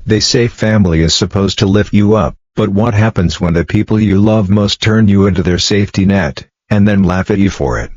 They say family is supposed to lift you up, but what happens when the people you love most turn you into their safety net, and then laugh at you for it?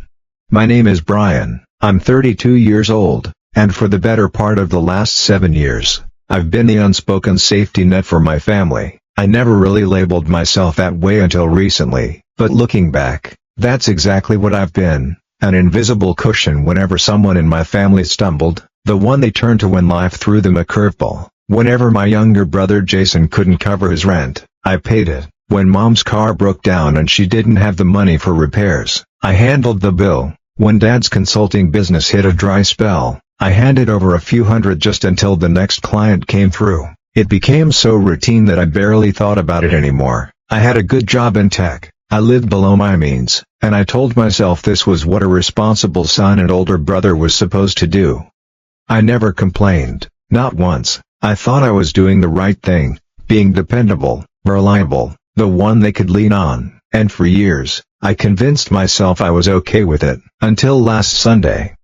My name is Brian, I'm 32 years old, and for the better part of the last 7 years, I've been the unspoken safety net for my family. I never really labeled myself that way until recently, but looking back, that's exactly what I've been, an invisible cushion whenever someone in my family stumbled, the one they turned to when life threw them a curveball. Whenever my younger brother Jason couldn't cover his rent, I paid it. When mom's car broke down and she didn't have the money for repairs, I handled the bill. When dad's consulting business hit a dry spell, I handed over a few hundred just until the next client came through. It became so routine that I barely thought about it anymore. I had a good job in tech, I lived below my means, and I told myself this was what a responsible son and older brother was supposed to do. I never complained, not once. I thought I was doing the right thing, being dependable, reliable, the one they could lean on, and for years, I convinced myself I was okay with it, until last Sunday.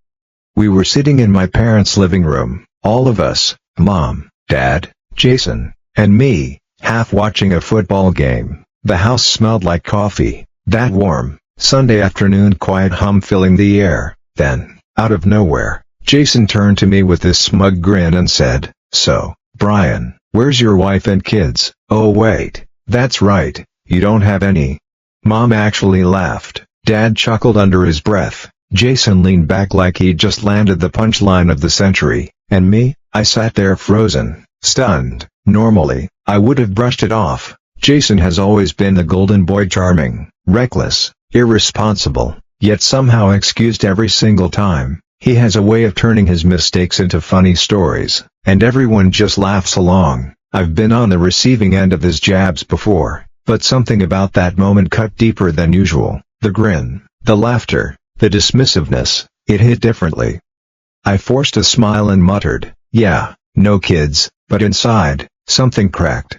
We were sitting in my parents' living room, all of us, Mom, Dad, Jason, and me, half watching a football game. The house smelled like coffee, that warm, Sunday afternoon quiet hum filling the air. Then, out of nowhere, Jason turned to me with this smug grin and said, "So, Brian, where's your wife and kids?" "Oh wait, that's right, you don't have any." Mom actually laughed. Dad chuckled under his breath. Jason leaned back like he'd just landed the punchline of the century, and me, I sat there frozen, stunned. Normally, I would have brushed it off. Jason has always been the golden boy, charming, reckless, irresponsible, yet somehow excused every single time. He has a way of turning his mistakes into funny stories, and everyone just laughs along. I've been on the receiving end of his jabs before, but something about that moment cut deeper than usual. The grin, the laughter, the dismissiveness, it hit differently. I forced a smile and muttered, "Yeah, no kids," but inside, something cracked.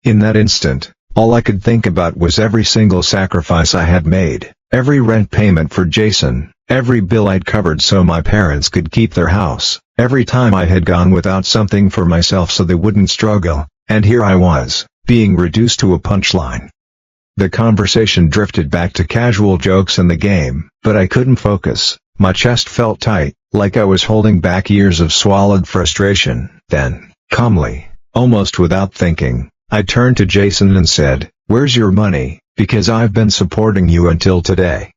In that instant, all I could think about was every single sacrifice I had made, every rent payment for Jason, every bill I'd covered so my parents could keep their house, every time I had gone without something for myself so they wouldn't struggle, and here I was, being reduced to a punchline. The conversation drifted back to casual jokes and the game, but I couldn't focus. My chest felt tight, like I was holding back years of swallowed frustration. Then, calmly, almost without thinking, I turned to Jason and said, "Where's your money, because I've been supporting you until today."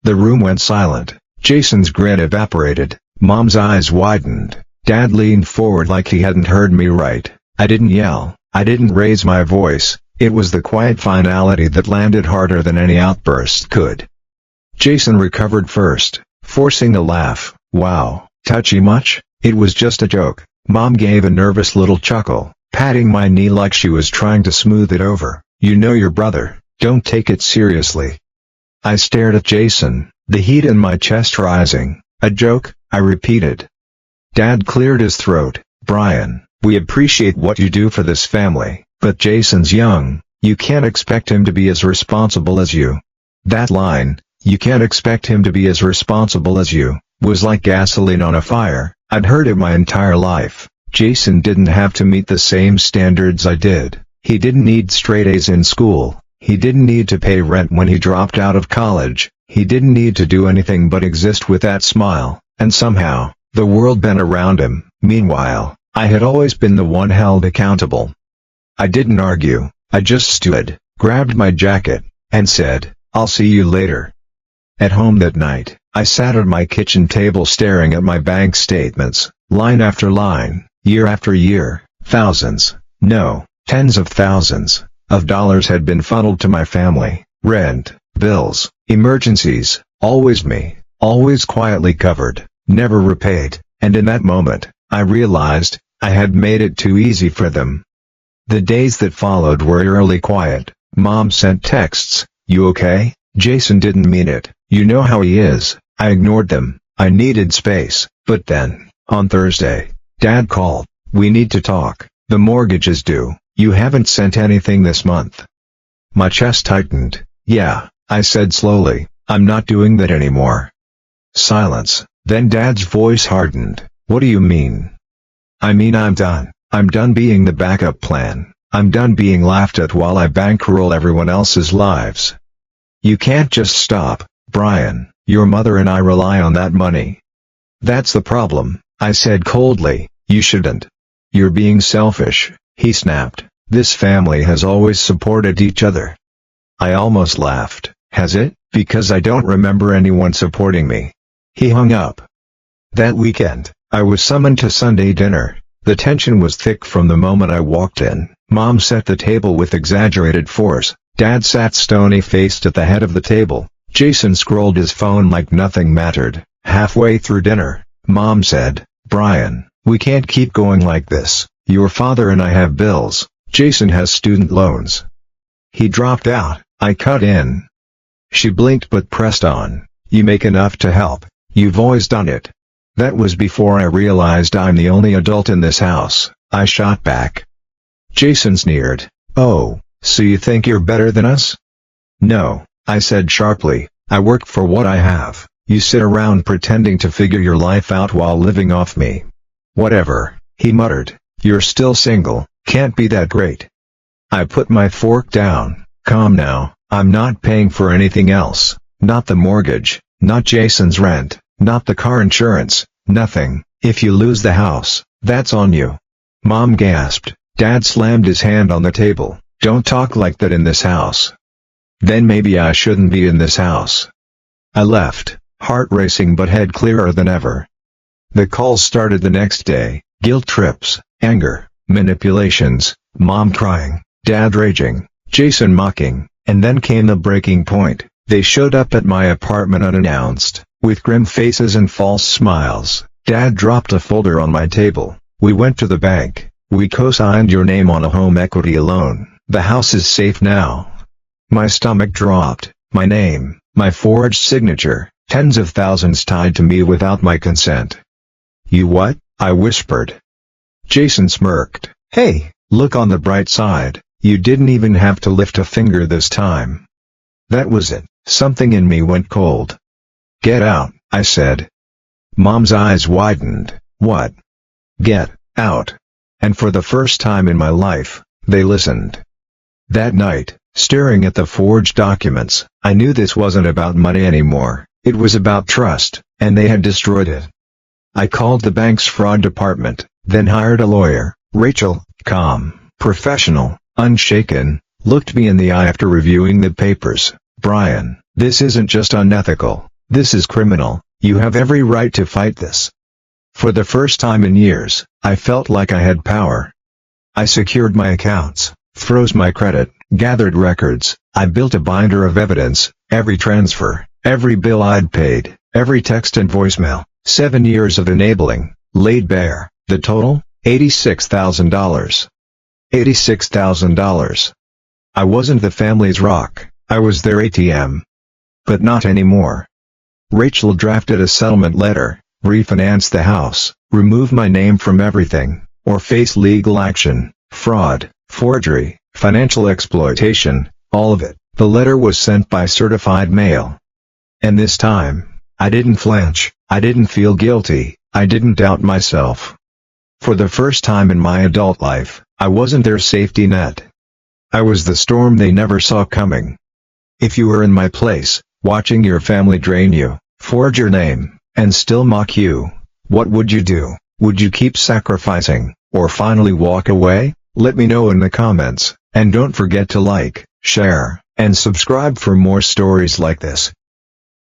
The room went silent. Jason's grin evaporated. Mom's eyes widened. Dad leaned forward like he hadn't heard me right. I didn't yell. I didn't raise my voice. It was the quiet finality that landed harder than any outburst could. Jason recovered first, forcing a laugh. "Wow, touchy much?" "It was just a joke." Mom gave a nervous little chuckle, patting my knee like she was trying to smooth it over. "You know your brother, don't take it seriously." I stared at Jason, the heat in my chest rising. "A joke?" I repeated. Dad cleared his throat. "Brian, we appreciate what you do for this family, but Jason's young, you can't expect him to be as responsible as you." That line, "You can't expect him to be as responsible as you," was like gasoline on a fire. I'd heard it my entire life. Jason didn't have to meet the same standards I did. He didn't need straight A's in school. He didn't need to pay rent when he dropped out of college. He didn't need to do anything but exist with that smile, and somehow, the world bent around him. Meanwhile, I had always been the one held accountable. I didn't argue, I just stood, grabbed my jacket, and said, "I'll see you later." At home that night, I sat at my kitchen table staring at my bank statements, line after line, year after year. Thousands, no, tens of thousands, of dollars had been funneled to my family. Rent, bills, emergencies, always me, always quietly covered, never repaid, and in that moment, I realized, I had made it too easy for them. The days that followed were eerily quiet. Mom sent texts, "You okay?" Jason didn't mean it. You know how he is. I ignored them. I needed space. But then, on Thursday, Dad called. "We need to talk. The mortgage is due. You haven't sent anything this month." My chest tightened. "Yeah," I said slowly, "I'm not doing that anymore." Silence. Then Dad's voice hardened. "What do you mean?" "I mean I'm done. I'm done being the backup plan. I'm done being laughed at while I bankroll everyone else's lives. You can't just stop, Brian. Your mother and I rely on that money. That's the problem, I said coldly. You shouldn't. You're being selfish, he snapped. This family has always supported each other. I almost laughed. Has it? Because I don't remember anyone supporting me. He hung up. That weekend, I was summoned to Sunday dinner. The tension was thick from the moment I walked in. Mom set the table with exaggerated force. Dad sat stony-faced at the head of the table. Jason scrolled his phone like nothing mattered. Halfway through dinner, Mom said, "Brian, we can't keep going like this. Your father and I have bills. Jason has student loans." He dropped out. I cut in. She blinked but pressed on. "You make enough to help. You've always done it." That was before I realized I'm the only adult in this house, I shot back. Jason sneered. "Oh, so you think you're better than us?" "No," I said sharply. "I work for what I have. You sit around pretending to figure your life out while living off me." "Whatever," he muttered. "You're still single, can't be that great." I put my fork down. "Calm now, I'm not paying for anything else. Not the mortgage, not Jason's rent, not the car insurance, nothing. If you lose the house, that's on you." Mom gasped. Dad slammed his hand on the table. "Don't talk like that in this house." Then maybe I shouldn't be in this house. I left, heart racing but head clearer than ever. The calls started the next day, guilt trips, anger, manipulations, Mom crying, Dad raging, Jason mocking, and then came the breaking point. They showed up at my apartment unannounced, with grim faces and false smiles. Dad dropped a folder on my table. "We went to the bank. We co-signed your name on a home equity loan. The house is safe now." My stomach dropped. My name, my forged signature, tens of thousands tied to me without my consent. "You what?" I whispered. Jason smirked. "Hey, look on the bright side. You didn't even have to lift a finger this time." That was it. Something in me went cold. "Get out," I said. Mom's eyes widened. "What?" "Get out." And for the first time in my life, they listened. That night, staring at the forged documents, I knew this wasn't about money anymore. It was about trust, and they had destroyed it. I called the bank's fraud department, then hired a lawyer. Rachel, calm, professional, unshaken, looked me in the eye after reviewing the papers. "Brian, this isn't just unethical, this is criminal. You have every right to fight this." For the first time in years, I felt like I had power. I secured my accounts, froze my credit, gathered records. I built a binder of evidence, every transfer, every bill I'd paid, every text and voicemail. 7 years of enabling, laid bare. The total? $86,000. $86,000. I wasn't the family's rock, I was their ATM. But not anymore. Rachel drafted a settlement letter, refinance the house, remove my name from everything, or face legal action, fraud, forgery, financial exploitation, all of it. The letter was sent by certified mail. And this time, I didn't flinch, I didn't feel guilty, I didn't doubt myself. For the first time in my adult life, I wasn't their safety net. I was the storm they never saw coming. If you were in my place, watching your family drain you, forge your name, and still mock you, what would you do? Would you keep sacrificing, or finally walk away? Let me know in the comments, and don't forget to like, share, and subscribe for more stories like this.